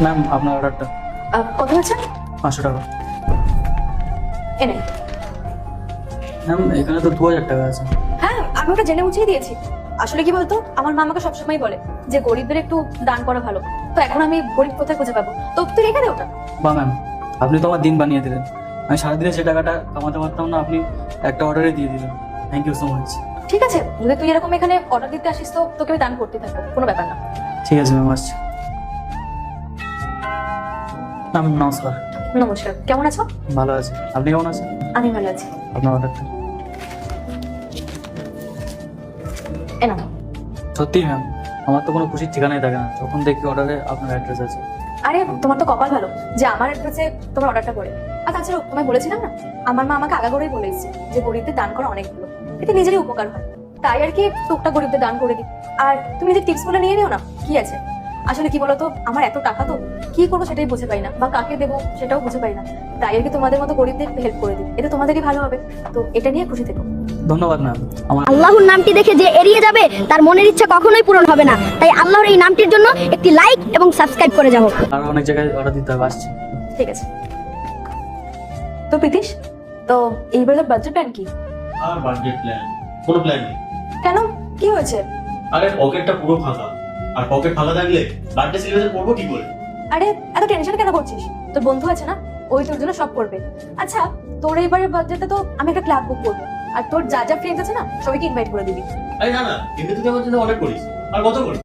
Ma'am আপনার অর্ডারটা। কত হয়েছে? 500 টাকা। এনে। ম্যাম এখানে তো 2000 টাকা আছে। হ্যাঁ, আমি ওটা জেনে বুঝিয়ে দিয়েছি। আসলে কি বলতো, আমার মা আমাকে সবসময় বলে যে গরিবদের একটু দান করা ভালো। তো এখন আমি গরিব কোথায় খুঁজে পাবো? তো তুই রেখে দে ওটা। বা ম্যাম আপনি তো আমার দিন বানিয়ে দিলেন। আমি সারাদিনে যে টাকাটা কামাতে পারতাম না, আপনি একটা অর্ডারে দিয়ে দিলেন। Thank you so much. ঠিক আছে, যদি তুই এরকম এখানে অর্ডার দিতে আসিস তো তোকে আমি দান করতে থাকবো, কোনো ব্যাপার না। ঠিক আছে ম্যাম, আসছি। ম্যাম নমস্কার। নমস্কার, কেমন আছো? ভালো আছি, আপনি কেমন আছেন? আমি ভালো আছি। আপনার অর্ডারটা। এ নাও। সত্যি ম্যাম, আমার তো কোনো খুশির ঠিকানাই থাকে না যখন দেখি অর্ডারে আপনার অ্যাড্রেস আছে। আরে তোমার তো কপাল ভালো যে আমার অ্যাড্রেসে তোমার অর্ডারটা করে। আর তাছাড়া তোমায় বলেছিলাম না, আমার মা আমাকে আগাগোড়াই বলে এসেছে যে গরিবদের দান করা অনেক ভালো, এতে নিজেরই উপকার হয়। তাই আর কি টুকটাক গরিবদের দান করে দিই। আর তুমি নিজের টিপস গুলো নিয়ে নিও না, কি আছে। আসলে কি বলতো, আমার এত টাকা তো কি করবো সেটাই বুঝে পাই না, বা কাকে দেবো সেটাও বুঝে পাই না। তাই আর কি তোমাদের মতো গরিবদের হেল্প করে দিই, এতে তোমাদেরই ভালো হবে। তো এটা নিয়ে খুশি থেকো। ধন্যবাদ ম্যাম। আমার আল্লাহর নামটি দেখে যে এড়িয়ে যাবে তার মনের ইচ্ছা কখনোই পূরণ হবে না। তাই আল্লাহর এই নামটির জন্য একটি লাইক এবং সাবস্ক্রাইব করে যাও। আরো অনেক জায়গায় অর্ডার দিতে হবে, আসছি। ঠিক আছে। তো প্রীতিশ, তো এইবার বাজেট প্ল্যান কি? আর বাজেট প্ল্যান কোনো প্ল্যান নেই। কেন, কি হয়েছে? আরে পকেটটা পুরো ফাঁকা, আর পকেট ফাঁকা থাকলে বার্থডে সেলিব্রেশন করবো কি করে? আরে এত টেনশন কেন করছিস? তোর বন্ধু আছে না, ওই তোর জন্য সব করবে। আচ্ছা, তোর এবারের বার্থডেতে তো আমি একটা ক্লাব বুক করবো, আর তোর যা যা ফ্রেন্ডস আছে না সবাইকে ইনভাইট করে দিবি। আরে না না, এমনি তুই আমার জন্য অনেক করিস, আর কত করিস?